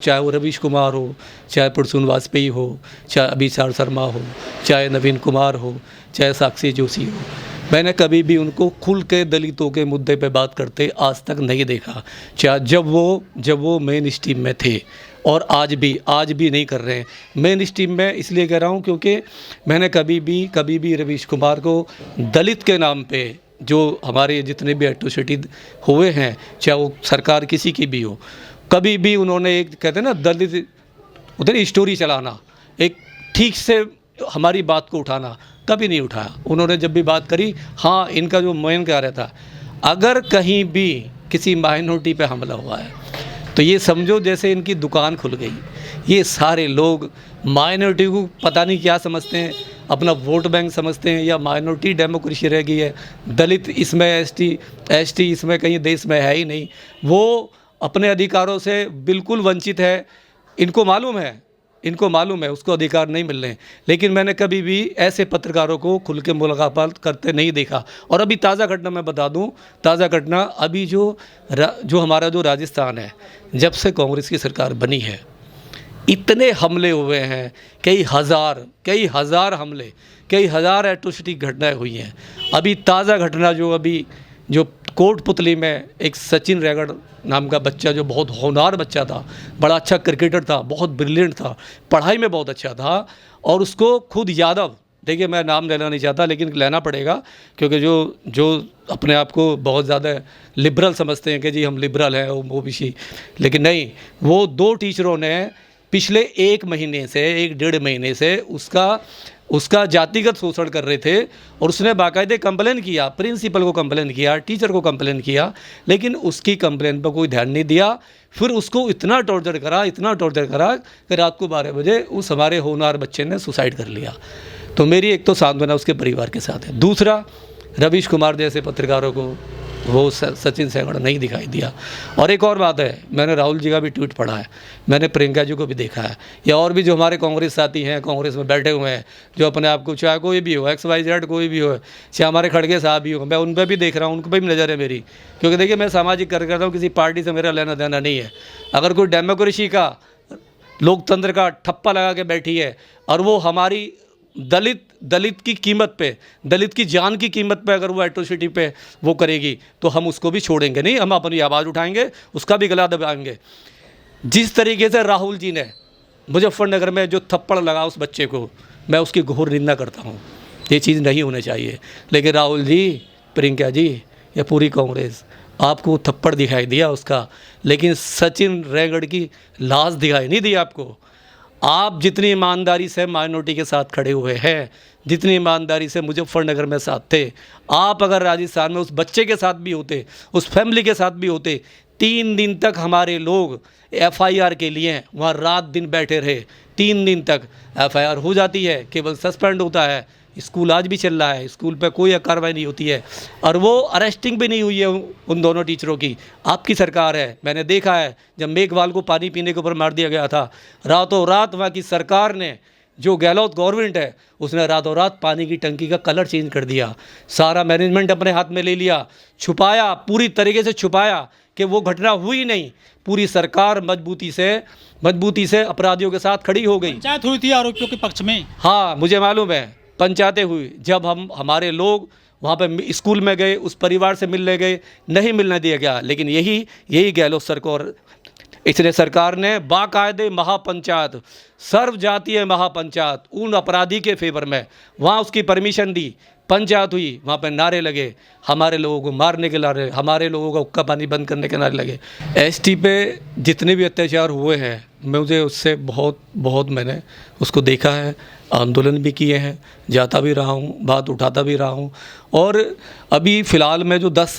चाहे वो रवीश कुमार हो, चाहे पुरसुन वाजपेयी हो, चाहे अभिसार शर्मा हो, चाहे नवीन कुमार हो, चाहे साक्षी जोशी हो, मैंने कभी भी उनको खुल के दलितों के मुद्दे पे बात करते आज तक नहीं देखा। चाहे जब वो मेन स्ट्रीम में थे और आज भी नहीं कर रहे हैं। मेन स्ट्रीम में इसलिए कह रहा हूँ क्योंकि मैंने कभी भी रवीश कुमार को दलित के नाम पे जो हमारे जितने भी एट्रोसिटी हुए हैं, चाहे वो सरकार किसी की भी हो, कभी भी उन्होंने एक कहते हैं ना दलित उधर स्टोरी चलाना, एक ठीक से हमारी बात को उठाना कभी नहीं उठाया। उन्होंने जब भी बात करी, हाँ इनका जो मेन क्या रहता, अगर कहीं भी किसी माइनॉरिटी पे हमला हुआ है तो ये समझो जैसे इनकी दुकान खुल गई। ये सारे लोग माइनॉरिटी को पता नहीं क्या समझते हैं, अपना वोट बैंक समझते हैं या माइनॉरिटी डेमोक्रेसी रह गई है, दलित इसमें एसटी इसमें कहीं देश में है ही नहीं, वो अपने अधिकारों से बिल्कुल वंचित है। इनको मालूम है उसको अधिकार नहीं मिल रहे हैं। लेकिन मैंने कभी भी ऐसे पत्रकारों को खुल के मुलाकात करते नहीं देखा। और अभी ताज़ा घटना मैं बता दूं, ताज़ा घटना अभी जो हमारा जो राजस्थान है, जब से कांग्रेस की सरकार बनी है, इतने हमले हुए हैं, कई हज़ार हमले, कई हज़ार एट्रोसिटी घटनाएं हुई हैं। अभी ताज़ा घटना जो कोटपुतली में एक सचिन रेगड़ नाम का बच्चा, जो बहुत होनहार बच्चा था, बड़ा अच्छा क्रिकेटर था, बहुत ब्रिलियंट था, पढ़ाई में बहुत अच्छा था, और उसको खुद यादव, देखिए मैं नाम लेना नहीं चाहता लेकिन लेना पड़ेगा क्योंकि जो अपने आप को बहुत ज़्यादा लिबरल समझते हैं कि जी हम लिबरल हैं ओबीसी, लेकिन नहीं, वो 2 टीचरों ने पिछले 1 डेढ़ महीने से उसका जातिगत शोषण कर रहे थे, और उसने बाकायदे कंप्लेन किया, प्रिंसिपल को कंप्लेन किया, टीचर को कंप्लेन किया, लेकिन उसकी कंप्लेन पर कोई ध्यान नहीं दिया। फिर उसको इतना टॉर्चर करा कि रात को 12 बजे उस हमारे होनहार बच्चे ने सुसाइड कर लिया। तो मेरी एक तो सांत्वना उसके परिवार के साथ है। दूसरा, रवीश कुमार जैसे पत्रकारों को वो सचिन सेगड़ नहीं दिखाई दिया। और एक और बात है, मैंने राहुल जी का भी ट्वीट पढ़ा है, मैंने प्रियंका जी को भी देखा है, या और भी जो हमारे कांग्रेस साथी हैं, कांग्रेस में बैठे हुए हैं, जो अपने आप को चाहे कोई भी हो, XYZ कोई भी हो, चाहे हमारे खड़गे साहब भी हो, मैं उन पर भी देख रहा हूँ, उन पर भी नज़र है मेरी। क्योंकि देखिए मैं सामाजिक कार्य करता हूँ, किसी पार्टी से मेरा लेना देना नहीं है। अगर कोई डेमोक्रेसी का, लोकतंत्र का ठप्पा लगा के बैठी है और वो हमारी दलित की कीमत पे, दलित की जान की कीमत पे अगर वो एट्रोसिटी पे वो करेगी, तो हम उसको भी छोड़ेंगे नहीं, हम अपनी आवाज़ उठाएंगे, उसका भी गला दबाएंगे। जिस तरीके से राहुल जी ने मुजफ्फरनगर में जो थप्पड़ लगा उस बच्चे को, मैं उसकी घोर निंदा करता हूँ। ये चीज़ नहीं होनी चाहिए। लेकिन राहुल जी, प्रियंका जी, या पूरी कांग्रेस, आपको थप्पड़ दिखाई दिया उसका, लेकिन सचिन रेगड़ की लाश दिखाई नहीं दी आपको। आप जितनी ईमानदारी से माइनॉरिटी के साथ खड़े हुए हैं, जितनी ईमानदारी से मुजफ्फरनगर में साथ थे, आप अगर राजस्थान में उस बच्चे के साथ भी होते, उस फैमिली के साथ भी होते, 3 दिन तक हमारे लोग FIR के लिए वहाँ रात दिन बैठे रहे। 3 दिन तक FIR हो जाती है, केवल सस्पेंड होता है। स्कूल आज भी चल रहा है, स्कूल पे कोई कार्रवाई नहीं होती है, और वो अरेस्टिंग भी नहीं हुई है उन दोनों टीचरों की। आपकी सरकार है, मैंने देखा है जब मेघवाल को पानी पीने के ऊपर मार दिया गया था, रातों रात वहाँ की सरकार ने, जो गहलोत गवर्नमेंट है, उसने रातों रात पानी की टंकी का कलर चेंज कर दिया, सारा मैनेजमेंट अपने हाथ में ले लिया, छुपाया, पूरी तरीके से छुपाया कि वो घटना हुई नहीं। पूरी सरकार मजबूती से अपराधियों के साथ खड़ी हो गई। पंचायत हुई थी आरोपियों के पक्ष में। हाँ, मुझे मालूम है, पंचायतें हुई। जब हमारे लोग वहाँ पे स्कूल में गए, उस परिवार से मिलने गए, नहीं मिलने दिया गया। लेकिन यही गहलोत सरकार, इसलिए सरकार ने बाकायदे महापंचायत, सर्व जातीय महापंचायत उन अपराधी के फेवर में वहाँ उसकी परमिशन दी, पंचायत हुई, वहाँ पर नारे लगे, हमारे लोगों को मारने के नारे, हमारे लोगों का हुक्का पानी बंद करने के नारे लगे। ST पे जितने भी अत्याचार हुए हैं, मुझे उससे बहुत मैंने उसको देखा है, आंदोलन भी किए हैं, जाता भी रहा हूँ, बात उठाता भी रहा हूँ। और अभी फ़िलहाल में जो 10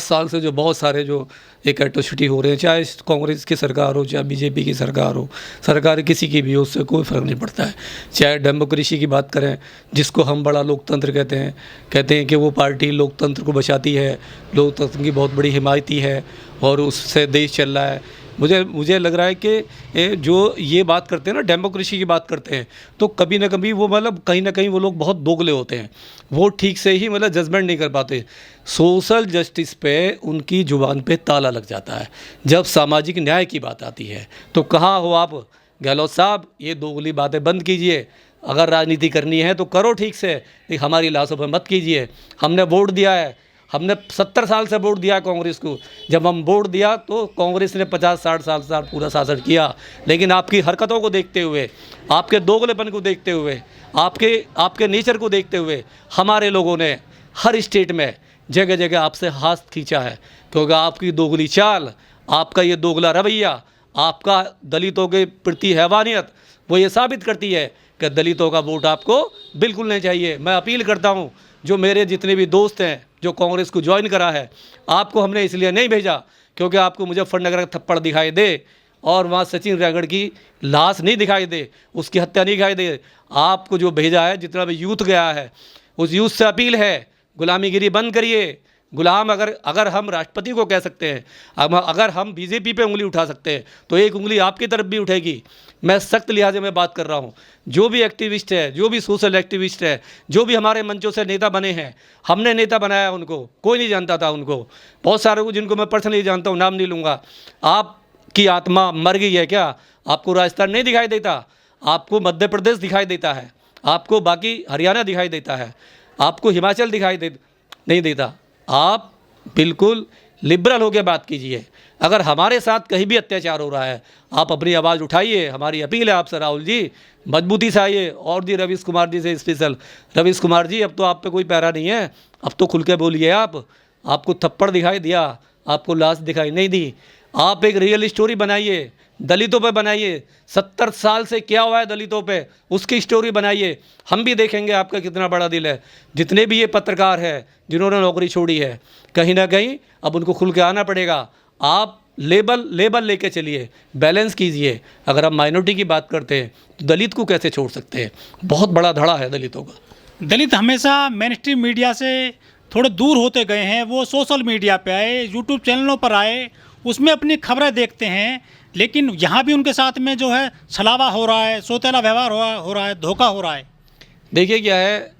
साल से जो बहुत सारे जो एक एट्रोसिटी हो रहे हैं, चाहे कांग्रेस की सरकार हो, चाहे BJP की सरकार हो, सरकार किसी की भी हो, उससे कोई फ़र्क नहीं पड़ता है। चाहे डेमोक्रेसी की बात करें, जिसको हम बड़ा लोकतंत्र कहते हैं कि वो पार्टी लोकतंत्र को बचाती है, लोकतंत्र की बहुत बड़ी हिमायती है और उससे देश चल रहा है। मुझे मुझे लग रहा है कि जो ये बात करते हैं ना, डेमोक्रेसी की बात करते हैं, तो कभी ना कभी वो मतलब कहीं ना कहीं वो लोग बहुत दोगले होते हैं, वो ठीक से ही मतलब जजमेंट नहीं कर पाते। सोशल जस्टिस पे उनकी जुबान पे ताला लग जाता है। जब सामाजिक न्याय की बात आती है तो कहाँ हो आप गहलोत साहब, ये दोगली बातें बंद कीजिए। अगर राजनीति करनी है तो करो ठीक से, लेकिन हमारी लाशों पर मत कीजिए। हमने वोट दिया है, हमने 70 साल से वोट दिया है कांग्रेस को। जब हम वोट दिया तो कांग्रेस ने 50-60 साल पूरा शासन किया, लेकिन आपकी हरकतों को देखते हुए, आपके दोगलेपन को देखते हुए, आपके नेचर को देखते हुए हमारे लोगों ने हर स्टेट में जगह जगह आपसे हाथ खींचा है, क्योंकि आपकी दोगली चाल, आपका ये दोगला रवैया, आपका दलितों के प्रति हैवानियत, वो ये साबित करती है कि दलितों का वोट आपको बिल्कुल नहीं चाहिए। मैं अपील करता हूँ, जो मेरे जितने भी दोस्त हैं जो कांग्रेस को ज्वाइन करा है, आपको हमने इसलिए नहीं भेजा क्योंकि आपको मुजफ्फरनगर का थप्पड़ दिखाई दे और वहाँ सचिन रायगढ़ की लाश नहीं दिखाई दे, उसकी हत्या नहीं दिखाई दे। आपको जो भेजा है, जितना भी यूथ गया है, उस यूथ से अपील है, गुलामीगिरी बंद करिए। गुलाम अगर हम राष्ट्रपति को कह सकते हैं, अगर हम बीजेपी पे उंगली उठा सकते हैं, तो एक उंगली आपकी तरफ भी उठेगी। मैं सख्त लिहाजे में बात कर रहा हूँ। जो भी एक्टिविस्ट है, जो भी सोशल एक्टिविस्ट है, जो भी हमारे मंचों से नेता बने हैं, हमने नेता बनाया उनको, कोई नहीं जानता था उनको। बहुत सारे को जिनको मैं पर्सनली जानता हूँ, नाम नहीं लूँगा। आपकी आत्मा मर गई है क्या? आपको राजस्थान नहीं दिखाई देता? आपको मध्य प्रदेश दिखाई देता है? आपको बाकी हरियाणा दिखाई देता है? आपको हिमाचल नहीं देता? आप बिल्कुल लिबरल होकर बात कीजिए। अगर हमारे साथ कहीं भी अत्याचार हो रहा है, आप अपनी आवाज़ उठाइए। हमारी अपील है आपसे, राहुल जी, मजबूती से आइए। और जी रवीश कुमार जी से स्पेशल, रवीश कुमार जी, अब तो आप पे कोई पैरा नहीं है, अब तो खुल के बोलिए। आपको थप्पड़ दिखाई दिया, आपको लाश दिखाई नहीं दी। आप एक रियल स्टोरी बनाइए, दलितों पे बनाइए। 70 साल से क्या हुआ है दलितों पे, उसकी स्टोरी बनाइए। हम भी देखेंगे आपका कितना बड़ा दिल है। जितने भी ये पत्रकार हैं जिन्होंने नौकरी छोड़ी है, कहीं ना कहीं अब उनको खुल के आना पड़ेगा। आप लेबल लेके चलिए, बैलेंस कीजिए। अगर हम माइनॉरिटी की बात करते हैं तो दलित को कैसे छोड़ सकते हैं? बहुत बड़ा धड़ा है दलितों का। दलित हमेशा मेन स्ट्रीम मीडिया से थोड़े दूर होते गए हैं। वो सोशल मीडिया पे आए, यूट्यूब चैनलों पर आए, उसमें अपनी खबरें देखते हैं, लेकिन यहाँ भी उनके साथ में जो है छलावा हो रहा है, सौतेला व्यवहार हो रहा है, धोखा हो रहा है। देखिए क्या है,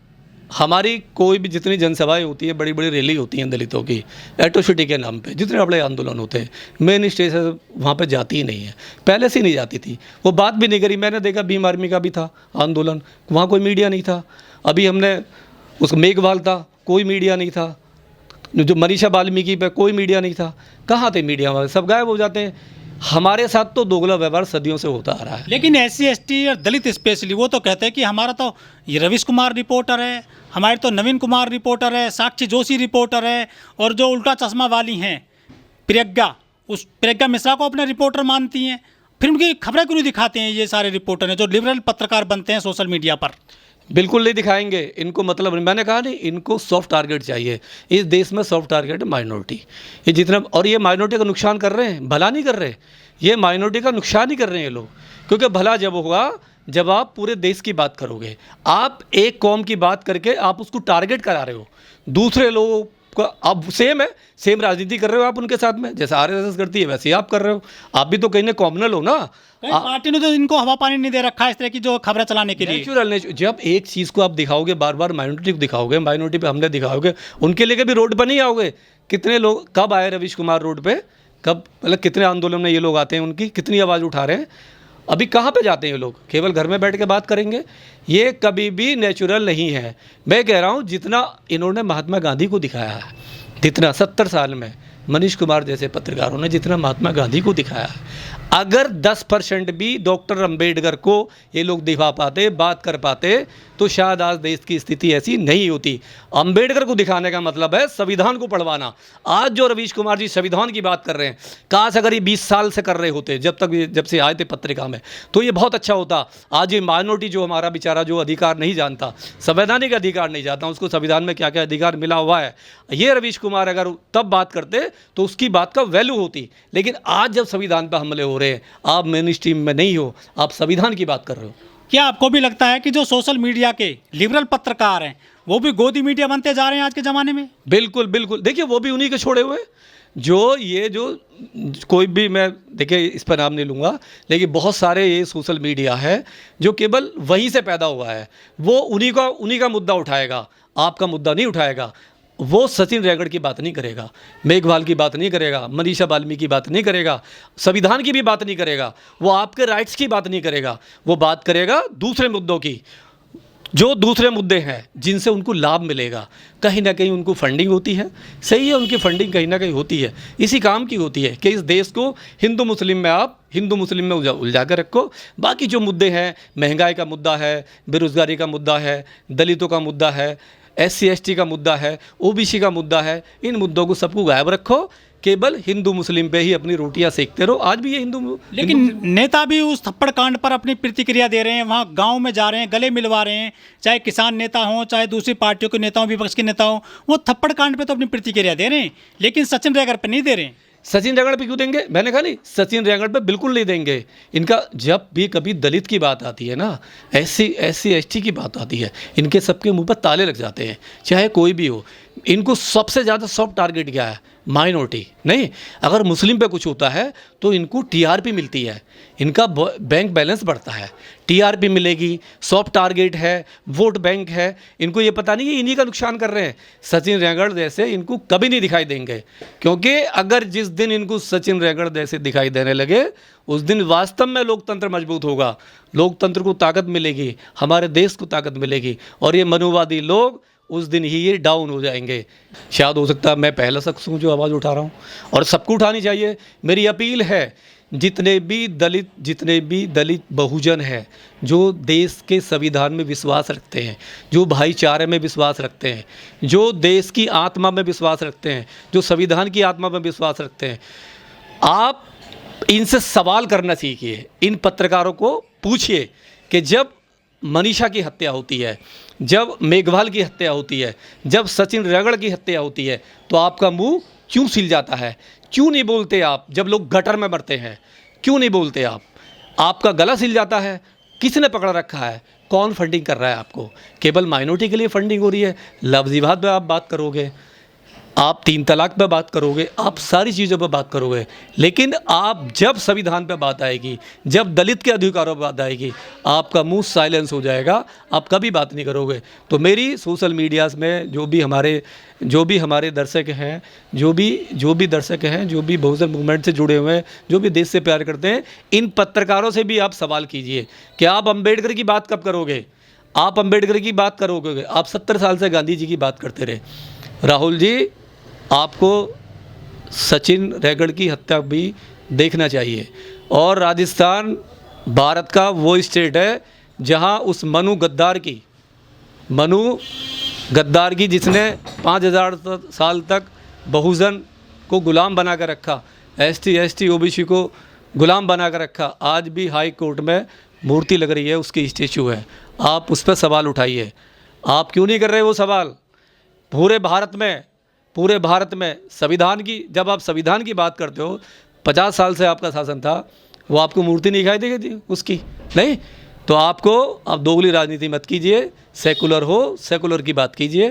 हमारी कोई भी जितनी जनसभाएं होती हैं, बड़ी बड़ी रैली होती हैं दलितों की, एट्रोसिटी के नाम पे जितने बड़े आंदोलन होते हैं, मेन स्टेज से वहाँ पे जाती ही नहीं है। पहले से नहीं जाती थी, वो बात भी नहीं करी। मैंने देखा भीम आर्मी का भी था आंदोलन, वहाँ कोई मीडिया नहीं था। अभी हमने उस मेघवाल था, कोई मीडिया नहीं था। जो मनीषा वाल्मीकि पे कोई मीडिया नहीं था। कहाँ थे मीडिया वाले? सब गायब हो जाते हैं। हमारे साथ तो दोगला व्यवहार सदियों से होता आ रहा है। लेकिन SC ST और दलित स्पेशली वो तो कहते हैं कि हमारा तो ये रवीश कुमार रिपोर्टर है, हमारे तो नवीन कुमार रिपोर्टर है, साक्षी जोशी रिपोर्टर है, और जो उल्टा चश्मा वाली हैं प्रज्ञा, उस प्रज्ञा मिश्रा को अपने रिपोर्टर मानती हैं। फिर उनकी खबरें क्यों नहीं दिखाते हैं ये सारे रिपोर्टर हैं जो लिबरल पत्रकार बनते हैं सोशल मीडिया पर? बिल्कुल नहीं दिखाएंगे। इनको मतलब नहीं, मैंने कहा नहीं, इनको सॉफ्ट टारगेट चाहिए। इस देश में सॉफ्ट टारगेट है माइनॉरिटी। ये जितना, और ये माइनॉरिटी का नुकसान कर रहे हैं, भला नहीं कर रहे। ये माइनॉरिटी का नुकसान ही कर रहे हैं ये लोग, क्योंकि भला जब होगा जब आप पूरे देश की बात करोगे। आप एक कौम की बात करके आप उसको टारगेट करा रहे हो, दूसरे लोगों का। अब सेम है, सेम राजनीति कर रहे हो आप उनके साथ में, जैसे RSS करती है वैसे ही आप कर रहे हो। आप भी तो कहीं ना कॉमनल हो ना। पार्टी ने तो इनको हवा पानी नहीं दे रखा है इस तरह की जो खबरें चलाने के लिए। नेचुरल जब एक चीज़ को आप दिखाओगे बार बार, माइनॉरिटी को दिखाओगे, माइनॉरिटी पे हमले दिखाओगे, उनके लेके भी रोड पर नहीं आओगे। कितने लोग कब आए रवीश कुमार रोड पे, कब, मतलब कितने आंदोलन में ये लोग आते हैं, उनकी कितनी आवाज़ उठा रहे हैं। अभी कहाँ पे जाते हैं ये लोग? केवल घर में बैठ के बात करेंगे। ये कभी भी नेचुरल नहीं है। मैं कह रहा हूँ जितना इन्होंने महात्मा गांधी को दिखाया है, जितना 70 साल में मनीष कुमार जैसे पत्रकारों ने जितना महात्मा गांधी को दिखाया है, अगर 10% भी डॉक्टर अंबेडकर को ये लोग दिखा पाते, बात कर पाते, तो शायद आज देश की स्थिति ऐसी नहीं होती। अंबेडकर को दिखाने का मतलब है संविधान को पढ़वाना। आज जो रवीश कुमार जी संविधान की बात कर रहे हैं, काश अगर ये 20 साल से कर रहे होते, जब से आए थे पत्रिका में, तो ये बहुत अच्छा होता। आज ये माइनॉरिटी जो हमारा बेचारा जो अधिकार नहीं जानता, संवैधानिक अधिकार नहीं जानता, उसको संविधान में क्या क्या अधिकार मिला हुआ है, ये रवीश कुमार अगर तब बात करते तो उसकी बात का वैल्यू होती। लेकिन आज जब संविधान पर हमले हो रहे हैं, आप मेन स्ट्रीम में नहीं हो, आप संविधान की बात कर रहे हो। क्या आपको भी लगता है कि जो सोशल मीडिया के लिबरल पत्रकार हैं वो भी गोदी मीडिया बनते जा रहे हैं आज के ज़माने में? बिल्कुल बिल्कुल। देखिए वो भी उन्हीं के छोड़े हुए, जो ये जो कोई भी, मैं देखिए इस पर नाम नहीं लूँगा, लेकिन बहुत सारे ये सोशल मीडिया है जो केवल वहीं से पैदा हुआ है, वो उन्हीं का मुद्दा उठाएगा, आपका मुद्दा नहीं उठाएगा। वो सचिन रेगड़ की बात नहीं करेगा, मेघवाल की बात नहीं करेगा, मनीषा बाल्मीकि की बात नहीं करेगा, संविधान की भी बात नहीं करेगा, वो आपके राइट्स की बात नहीं करेगा, वो बात करेगा दूसरे मुद्दों की, जो दूसरे मुद्दे हैं जिनसे उनको लाभ मिलेगा। कहीं ना कहीं उनको फंडिंग होती है, सही है, उनकी फंडिंग कहीं ना कहीं होती है, इसी काम की होती है कि इस देश को हिंदू मुस्लिम में उलझा कर रखो। बाकी जो मुद्दे हैं, महंगाई का मुद्दा है, बेरोज़गारी का मुद्दा है, दलितों का मुद्दा है, SC ST का मुद्दा है, OBC का मुद्दा है, इन मुद्दों को सबको गायब रखो, केवल हिंदू मुस्लिम पे ही अपनी रोटियां सेकते रहो। आज भी ये लेकिन नेता भी उस थप्पड़ कांड पर अपनी प्रतिक्रिया दे रहे हैं, वहाँ गांव में जा रहे हैं, गले मिलवा रहे हैं, चाहे किसान नेता हों, चाहे दूसरी पार्टियों के नेता हों, विपक्ष के नेता हों, वो थप्पड़ कांड पे तो अपनी प्रतिक्रिया दे रहे हैं, लेकिन सचिन रेगड़ पे नहीं दे रहे हैं। सचिन रेगड़ पे क्यों देंगे? मैंने कहा नहीं, सचिन रेगड़ पे बिल्कुल नहीं देंगे। इनका जब भी कभी दलित की बात आती है ना, SC ST की बात आती है, इनके सबके मुंह पर ताले लग जाते हैं, चाहे कोई भी हो। इनको सबसे ज़्यादा सॉफ्ट टारगेट क्या है? माइनॉरिटी। नहीं, अगर मुस्लिम पे कुछ होता है तो इनको TRP मिलती है, इनका बैंक बैलेंस बढ़ता है, TRP मिलेगी, सॉफ्ट टारगेट है, वोट बैंक है। इनको ये पता नहीं कि इन्हीं का नुकसान कर रहे हैं। सचिन रेगड़ जैसे इनको कभी नहीं दिखाई देंगे, क्योंकि अगर जिस दिन इनको सचिन रेगड़ जैसे दिखाई देने लगे, उस दिन वास्तव में लोकतंत्र मजबूत होगा, लोकतंत्र को ताकत मिलेगी, हमारे देश को ताकत मिलेगी, और ये मनुवादी लोग उस दिन ही ये डाउन हो जाएंगे। शायद हो सकता है मैं पहला शख्स हूँ जो आवाज़ उठा रहा हूँ, और सबको उठानी चाहिए। मेरी अपील है, जितने भी दलित बहुजन हैं, जो देश के संविधान में विश्वास रखते हैं, जो भाईचारे में विश्वास रखते हैं, जो देश की आत्मा में विश्वास रखते हैं, जो संविधान की आत्मा में विश्वास रखते हैं, आप इनसे सवाल करना सीखिए। इन पत्रकारों को पूछिए कि जब मनीषा की हत्या होती है, जब मेघवाल की हत्या होती है, जब सचिन रेगड़ की हत्या होती है, तो आपका मुंह क्यों सिल जाता है? क्यों नहीं बोलते आप? जब लोग गटर में मरते हैं क्यों नहीं बोलते आप? आपका गला सिल जाता है। किसने पकड़ रखा है? कौन फंडिंग कर रहा है आपको? केवल माइनॉरिटी के लिए फंडिंग हो रही है। लफ्ज़ जिहाद पे आप बात करोगे, आप 3 तलाक पे बात करोगे, आप सारी चीज़ों पे बात करोगे, लेकिन आप जब संविधान पे बात आएगी, जब दलित के अधिकारों पे बात आएगी, आपका मुंह साइलेंस हो जाएगा, आप कभी बात नहीं करोगे। तो मेरी सोशल मीडियाज़ में जो भी हमारे दर्शक हैं, जो भी दर्शक हैं, जो भी बहुजन मूवमेंट से जुड़े हुए हैं, जो भी देश से प्यार करते हैं, इन पत्रकारों से भी आप सवाल कीजिए कि आप अम्बेडकर की बात कब करोगे? आप अम्बेडकर की बात करोगे? आप 70 साल से गांधी जी की बात करते रहे। राहुल जी, आपको सचिन रेगड़ की हत्या भी देखना चाहिए। और राजस्थान भारत का वो स्टेट है जहां उस मनु गद्दार की जिसने 5000 साल तक बहुजन को गुलाम बना कर रखा, ST ST OBC को गुलाम बना कर रखा, आज भी हाई कोर्ट में मूर्ति लग रही है, उसकी स्टेचू है। आप उस पर सवाल उठाइए। आप क्यों नहीं कर रहे वो सवाल? पूरे भारत में संविधान की, जब आप संविधान की बात करते हो, 50 साल से आपका शासन था, वो आपको मूर्ति नहीं दिखाई देगी उसकी? नहीं। तो आप दोगली राजनीति मत कीजिए, सेकुलर की बात कीजिए।